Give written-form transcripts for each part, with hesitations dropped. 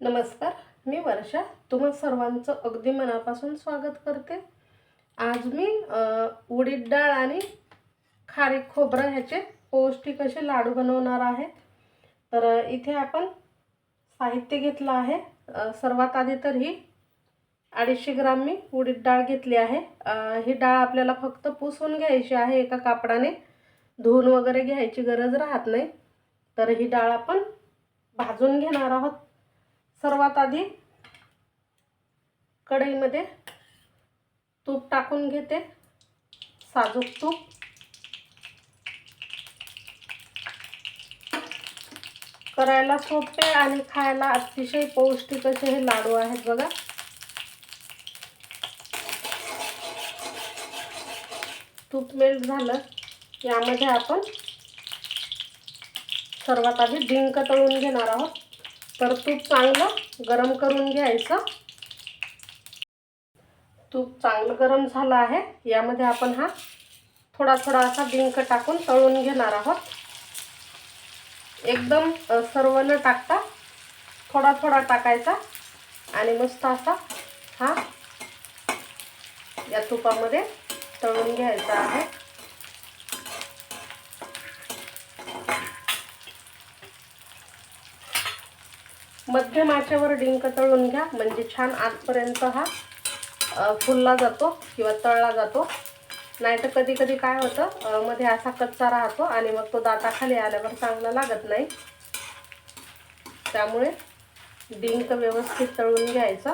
नमस्कार, मी वर्षा. तुम्हा सर्वांचं अगदी मनापासून स्वागत करते. आज मी उडीद डाळ आणि खारीक खोबरं ह्याचे पौष्टिक असे लाडू बनवणार आहे. तर इथे आपण साहित्य घेतलं आहे. सर्वात आधी तर ही 250 ग्राम मी उडीद डाळ घेतली आहे. ही डाळ आपल्याला फक्त पुसून घ्यायची आहे. एका कापडाने धुवून वगैरे घ्यायची गरज राहत नाही. तर ही डाळ आपण भाजून घेणार आहोत. सर्वात आधी कढईमध्ये तूप टाकून घेते, साजूक तूप. करायला सोपे आणि खायला अतिशय पौष्टिक असे हे लाडू आहेत बघा. तूप मेल्ट झालं, यामध्ये आपण सर्वात आधी डिंक तळून घेणार आहोत. तर तूप चांगलं गरम करून घ्यायचं. तूप चांगलं गरम झालं आहे. यामध्ये आपण हा थोडा थोडा असा डिंक टाकून तळून घेणार आहोत. एकदम सर्व न टाकता थोडा थोडा टाकायचा आणि मस्त असा हा या तुपामध्ये तळून घ्यायचा आहे. मध्यम आचेवर डिंक तळून घ्या, म्हणजे छान आतपर्यंत हा फुलला जातो किंवा तळला जातो. नाही तर कधी कधी काय होतं, मध्ये असा कच्चा राहतो आणि मग तो दाताखाली आल्यावर चांगला लागत नाही. त्यामुळे डिंक व्यवस्थित तळून घ्यायचा.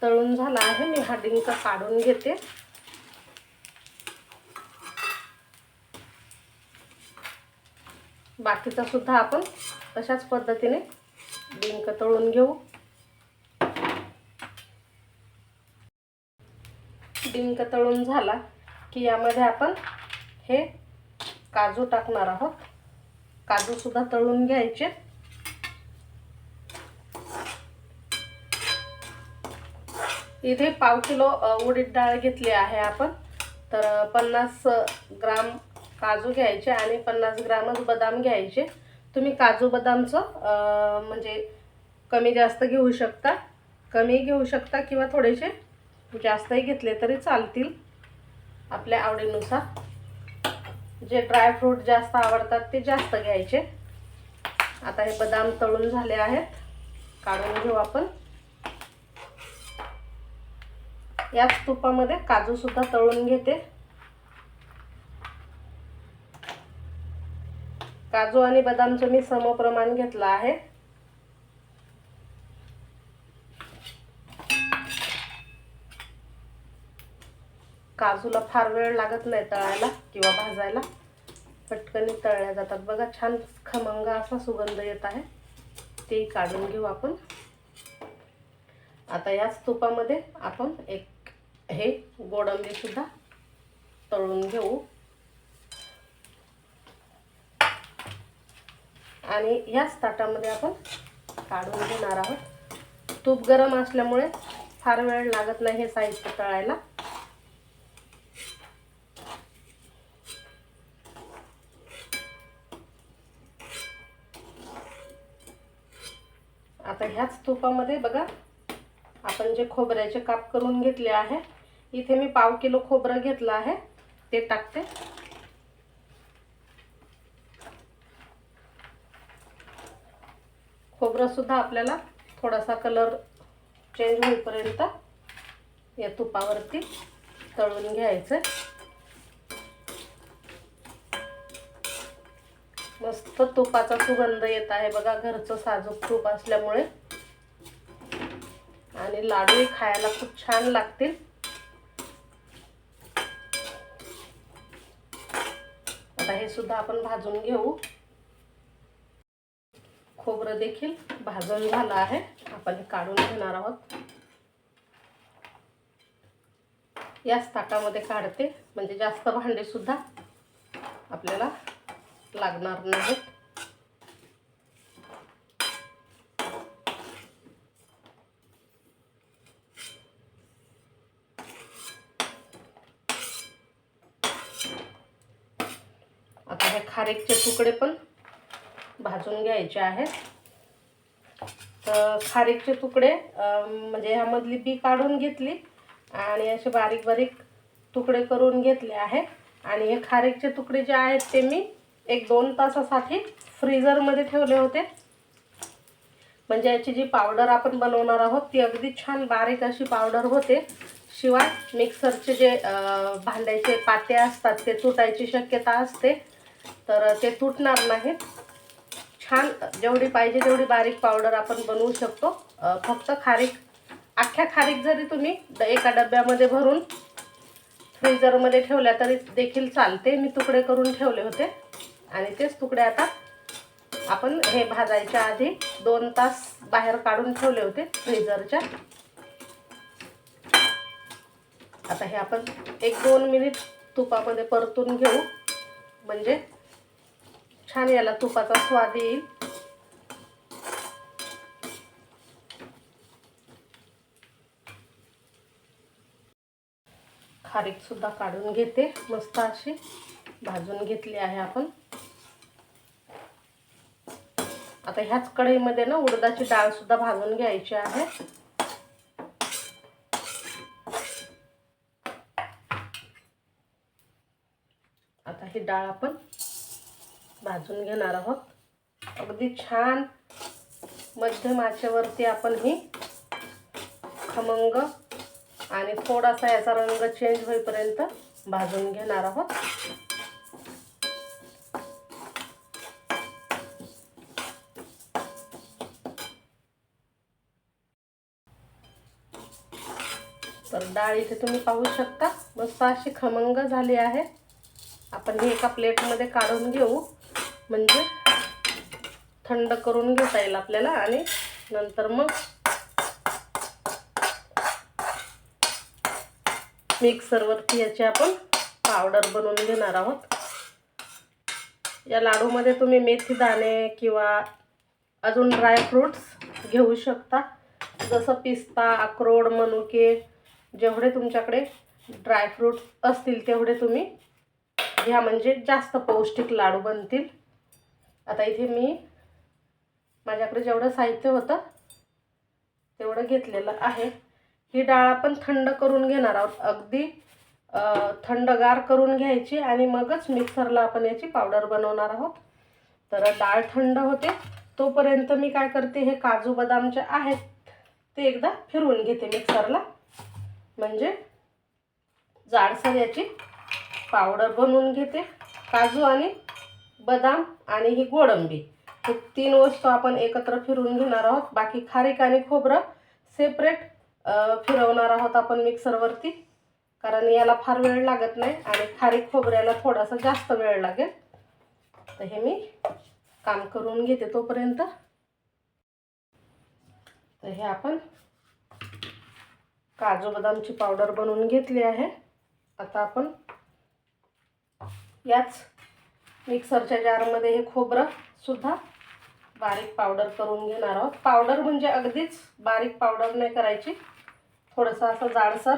तळून झाला आहे. मी हा डिंक काढून घेते. बाकीचा सुद्धा आपण तशाच पद्धतीने डिंक तळून घेऊ. डिंक तळून झाला की यामध्ये आपण हे काजू टाकणार आहोत. काजू सुद्धा तळून घ्यायचे. इथे 1/2 किलो उडीद डाळ घेतली आहे आपण. तर 50 ग्राम काजू घ्यायचे आणि 50 ग्रामच बदाम घ्यायचे. तुम्ही काजू बदामचं म्हणजे कमी जास्त घेऊ शकता, कमी घेऊ शकता किंवा थोडेसे जास्तही घेतले तरी चालतील, आपल्या आवडीनुसार. जे ड्रायफ्रूट जास्त आवडतात ते जास्त घ्यायचे. आता हे बदाम तळून झाले आहेत, काढून घेऊ आपण. याच तुपामध्ये काजू सुद्धा तळून घेते. काजू आणि बदामचं मी समप्रमाण घेतलं आहे. काजूला फार वेळ लागत नाही तळायला किंवा भाजायला, पटकन तळल्या जातात बघा. छान खमंग असा सुगंध येत आहे. ते काढून घेऊ आपण. आता याच तुपामध्ये आपण हे गोडंबी सुद्धा तळून घेऊ आणि याच ताटामध्ये आपण काढून घेणार आहोत. तूप गरम असल्यामुळे फार वेळ लागत नाही हे साहित्य तळायला. आता ह्याच तुपामध्ये बघा आपण जे खोबऱ्याचे काप करून घेतले आहे, इथे मी 1/2 किलो खोबरं घेतलं आहे, ते टाकते. खोबरं सुद्धा आपल्याला थोडासा कलर चेंज होईपर्यंत या तुपावरती तळून घ्यायचं. मस्त तुपाचा सुगंध येत आहे बघा, घरचं साजूक तूप असल्यामुळे. आणि लाडू खायला खूप छान लागतील. आता हे सुद्धा आपण भाजून घेऊ. खोबरं देखील भाजून झालं आहे. आपण काढून घेणार आहोत. याच ताटामध्ये काढते, म्हणजे जास्त भांडे सुद्धा आपल्याला लागणार नाहीत. हे खारीकचे तुकडे पण भाजून घ्यायचे आहेत. तर खारीकचे तुकडे म्हणजे ह्यामधली बी काढून घेतली आणि असे बारीक बारीक तुकडे करून घेतले आहे. आणि हे खारीकचे तुकडे जे आहेत ते मी 1-2 तासासाठी फ्रीझरमध्ये ठेवले होते. म्हणजे याची जी पावडर आपण बनवणार आहोत ती अगदी छान बारीक अशी पावडर होते. शिवाय मिक्सरचे जे भांड्याचे पाते असतात ते तुटायची शक्यता असते, तर ते तुटणार नाहीत. छान जेवढी पाहिजे तेवढी बारीक पावडर आपण बनवू शकतो. फक्त अख्ख्या खारीक जरी तुम्ही एका डब्यामध्ये भरून फ्रीझरमध्ये ठेवल्या तरी देखील चालते. मी तुकडे करून ठेवले होते आणि तेच तुकडे आता आपण हे भाजायच्या आधी 2 तास बाहेर काढून ठेवले होते फ्रीझरच्या. आता हे आपण 1-2 मिनिट तुपामध्ये परतून घेऊ, म्हणजे छान याला तुपाचा स्वाद येईल. खारीक सुद्धा काढून घेते. मस्त अशी भाजून घेतली आहे आपण. आता ह्याच कढईमध्ये ना उडदाची डाळ सुद्धा भाजून घ्यायची आहे. आता ही डाळ आपण भाजून घेणार आहोत. अगदी छान मध्यम आचेवरती आपण ही खमंग आणि थोडासा याचा रंग चेंज होईपर्यंत भाजून घेणार आहोत. तर डाळ इथे तुम्ही पाहू शकता मस्त अशी खमंग झाली आहे. आपण ही एका प्लेटमध्ये काढून घेऊ, म्हणजे थंड करून घेता येईल आपल्याला आणि नंतर मग मिक्सरवरती याची आपण पावडर बनवून घेणार आहोत. या लाडूमध्ये तुम्ही मेथी दाणे किंवा अजून ड्रायफ्रूट्स घेऊ शकता, जसं पिस्ता, अक्रोड, मनुके, जेवढे तुमच्याकडे ड्रायफ्रूट्स असतील तेवढे तुम्ही घ्या, म्हणजे जास्त पौष्टिक लाडू बनतील. आता इथे माझ्याकडे जेवढं साहित्य होतं तेवढं घेतलेलं आहे. ही डाळ आपण थंड करून घेणार आहोत. अगदी थंडगार करून घ्यायची आणि मगच मिक्सरला आपण याची पावडर बनवणार आहोत. तर डाळ थंड होते तोपर्यंत मी काय करते, हे काजू बदामचे आहेत ते एकदा फिरवून घेते मिक्सरला, म्हणजे जाडसर याची पावडर बनवून घेते. काजू आणि बदाम आणि ही गोडंबी हे 3 वस्तू आपण एकत्र फिरवून घेणार आहोत. बाकी खारीक आणि खोबरं सेपरेट फिरवणार आहोत आपण मिक्सरवरती, कारण याला फार वेळ लागत नाही आणि खारीक खोबऱ्याला थोडासा जास्त वेळ लागेल. तर हे मी काम करून घेते तोपर्यंत. तर हे आपण काजू बदामची पावडर बनवून घेतली आहे. आता आपण याच मिक्सरच्या जारमध्ये हे खोबरं सुद्धा बारीक पावडर करून घेणार आहोत. पावडर म्हणजे अगदीच बारीक पावडर नाही करायची, थोडंसं असं जाडसर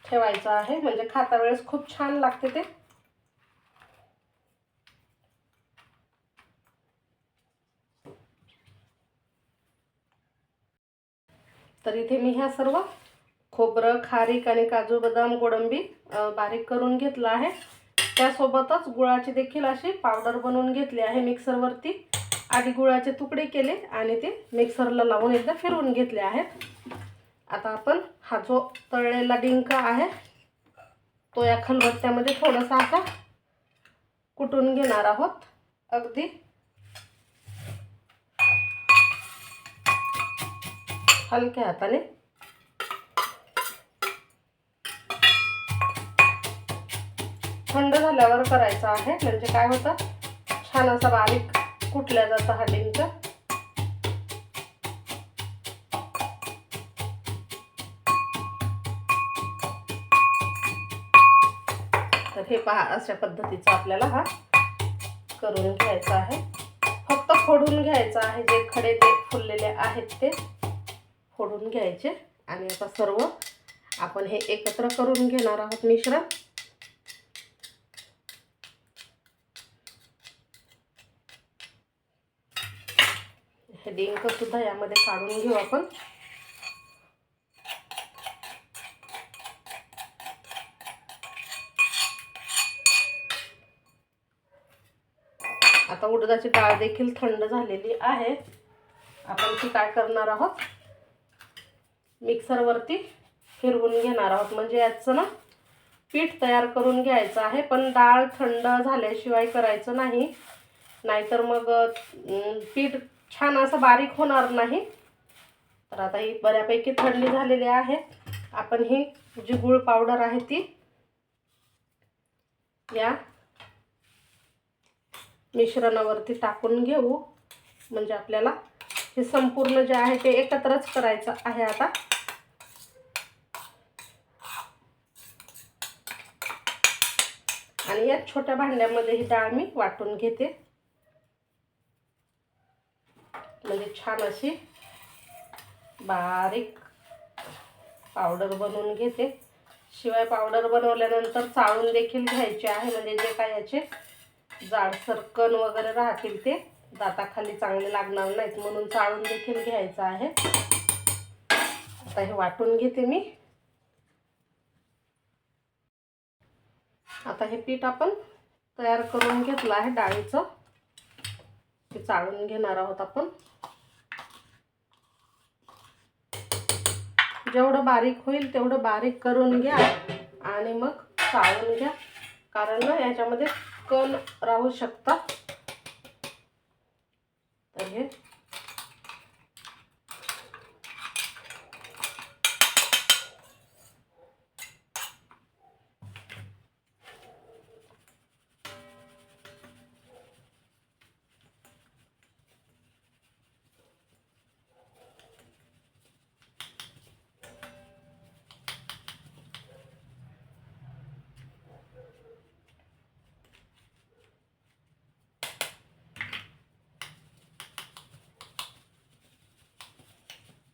ठेवायचं आहे, म्हणजे खाता वेळेस खूप छान लागते ते. तर इथे मी ह्या सर्व खोबरं, खारीक आणि काजू बदाम गोडंबी बारीक करून घेतलं आहे. त्यासोबतच गुळाची देखील अशी पावडर बनवून घेतली आहे मिक्सरवरती. आधी गुळाचे तुकडे केले आणि ते मिक्सरला लावून एकदा फिरवून घेतले आहेत. आता आपण हा जो तळलेला डिंक आहे तो या खलबत्त्यामध्ये थोडासा असा कुटून घेणार आहोत. अगदी हलक्या हाताने. थंड झाल्यावर करायचं आहे, म्हणजे काय होतं, छान असा बारीक कुटल्या जातं हा डिंक. तर हे पहा, अशा पद्धतीचा आपल्याला हा करून घ्यायचा आहे. फक्त फोडून घ्यायचा आहे, जे खडे ते फुललेले आहेत ते फोडून घ्यायचे. आणि आता सर्व आपण हे एकत्र करून घेणार आहोत मिश्रण. हे डिंक सुद्धा यामध्ये काढून घेऊ आपण. आता उडदाची डाळ देखील थंड झालेली आहे. आपण ती काय करणार आहोत, मिक्सरवरती फिरवून घेणार आहोत. म्हणजे याचं ना पीठ तयार करून घ्यायचं आहे. पण डाळ थंड झाल्याशिवाय करायचं नाही, नाहीतर मग पीठ छान असं बारीक होणार नाही. तर आता ही बऱ्यापैकी थंडी झालेली आहे. आपण ही जी गूळ पावडर आहे ती या मिश्रणावरती टाकून घेऊ. म्हणजे आपल्याला हे संपूर्ण जे आहे ते एकत्रच करायचं आहे आता. आणि या छोट्या भांड्यामध्ये ही डाळ मी वाटून घेते. म्हणजे छान अशी बारीक पावडर बनवून घेते. शिवाय पावडर बनवल्यानंतर चाळून देखील घ्यायचे आहे. म्हणजे जे काय याचे जाडसर कण वगैरे राहतील ते दाताखाली चांगले लागणार नाहीत, म्हणून चाळून देखील घ्यायचं आहे. आता हे वाटून घेते मी. आता हे पीठ आपण तयार करून घेतलं आहे डाळीचं, ते चाळून घेणार आहोत आपण. जेवढं बारीक होईल तेवढं बारीक करून घ्या आणि मग चाळून घ्या, कारण ना याच्यामध्ये कण राहू शकतात. तर हे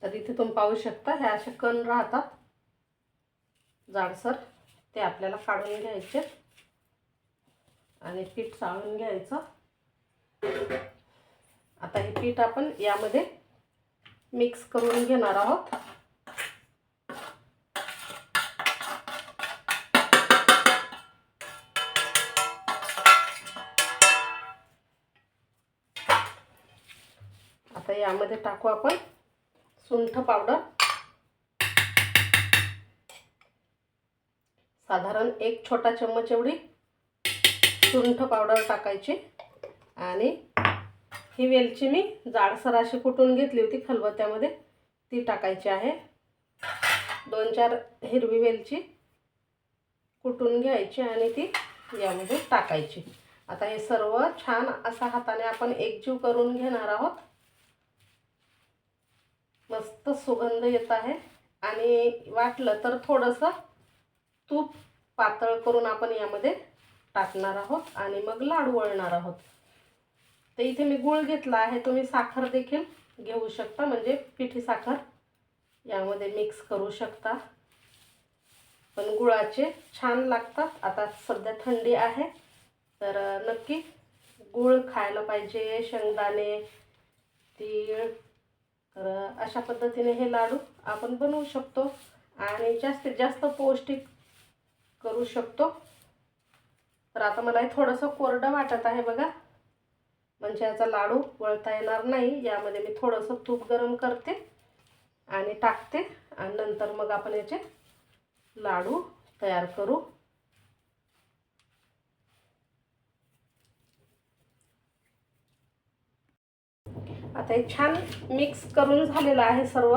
तर इथे तुम्ही पाहू शकता हे असे कण राहतात जाडसर, ते आपल्याला काढून घ्यायचे आणि पीठ चाळून घ्यायचं. आता हे पीठ आपण यामध्ये मिक्स करून घेणार आहोत. आता यामध्ये टाकू आपण सुंठ पावडर. साधारण एक छोटा चम्मच एवढी सुंठ पावडर टाकायची. आणि ही वेलची मी जाडसर अशी कुटून घेतली होती खलबत्त्यामध्ये, ती टाकायची आहे. 2-4 हिरवी वेलची कुटून घ्यायची आणि ती यामध्ये टाकायची. आता हे सर्व छान असा हाताने आपण एकजीव करून घेणार आहोत. मस्त सुगंध येत आहे. आणि वाटलं तर थोडंसं तूप पातळ करून आपण यामध्ये टाकणार आहोत आणि मग लाडू वळणार आहोत. तर इथे मी गूळ घेतला आहे, तुम्ही साखर देखील घेऊ शकता, म्हणजे पिठी साखर यामध्ये मिक्स करू शकता. पण गुळाचे छान लागतात. आता सध्या थंडी आहे तर नक्की गूळ खायला पाहिजे, शेंगदाणे, तीळ. तर अशा पद्धतीने हे लाडू आपण बनवू शकतो आणि जास्तीत जास्त पौष्टिक करू शकतो. तर आता मला हे थोडंसं कोरडं वाटत आहे बघा, म्हणजे याचा लाडू वळता येणार नाही. यामध्ये मी थोडंसं तूप गरम करते आणि टाकते आणि नंतर मग आपण याचे लाडू तयार करू. आता हे छान मिक्स करून झालेलं आहे सर्व.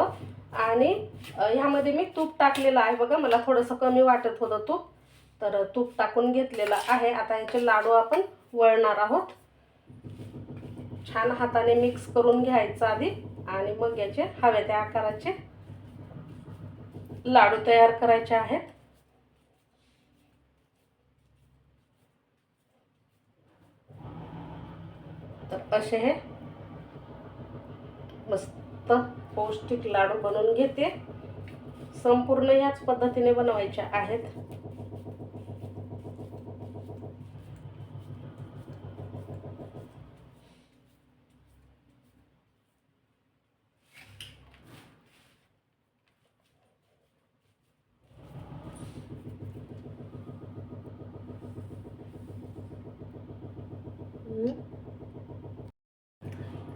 आणि ह्यामध्ये मी तूप टाकलेलं आहे बघा, मला थोडंसं कमी वाटत होतं तूप, तर तूप टाकून घेतलेलं आहे. आता याचे लाडू आपण वळणार आहोत. छान हाताने मिक्स करून घ्यायचं आधी आणि मग याचे हव्या त्या आकाराचे लाडू तयार करायचे आहेत. तर असे हे मस्त पौष्टिक लाडू बनवून घेते. संपूर्ण याच पद्धतीने बनवायचे आहेत.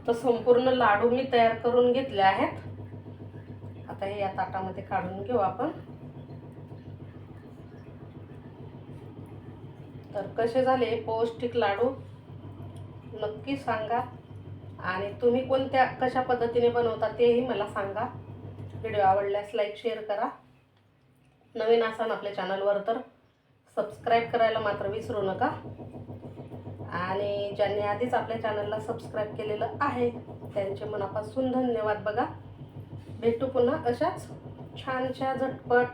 तर संपूर्ण लाडू मी तयार करून घेतले आहेत. आता हे या ताटामध्ये काढून घेऊ आपण. तर कसे झाले पौष्टिक लाडू नक्की सांगा, आणि तुम्ही कोणत्या कशा पद्धतीने बनवता तेही मला सांगा. व्हिडिओ आवडल्यास लाईक शेअर करा. नवीन असाल आपल्या चॅनलवर तर सबस्क्राईब करायला मात्र विसरू नका. आणि ज्यांनी आधीच आपल्या चॅनलला सबस्क्राईब केलेलं आहे त्यांचे मनापासून धन्यवाद. बघा, भेटू पुन्हा अशाच छानशा झटपट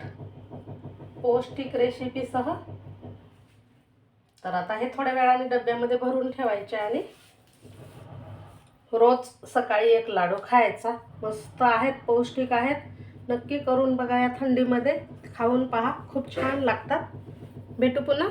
पौष्टिक रेसिपीसह. तर आता हे थोड्या वेळाने डब्यामध्ये भरून ठेवायचे आणि रोज सकाळी एक लाडू खायचा. मस्त आहेत, पौष्टिक आहेत. नक्की करून बघा. या थंडीमध्ये खाऊन पहा, खूप छान लागतात. भेटू पुन्हा.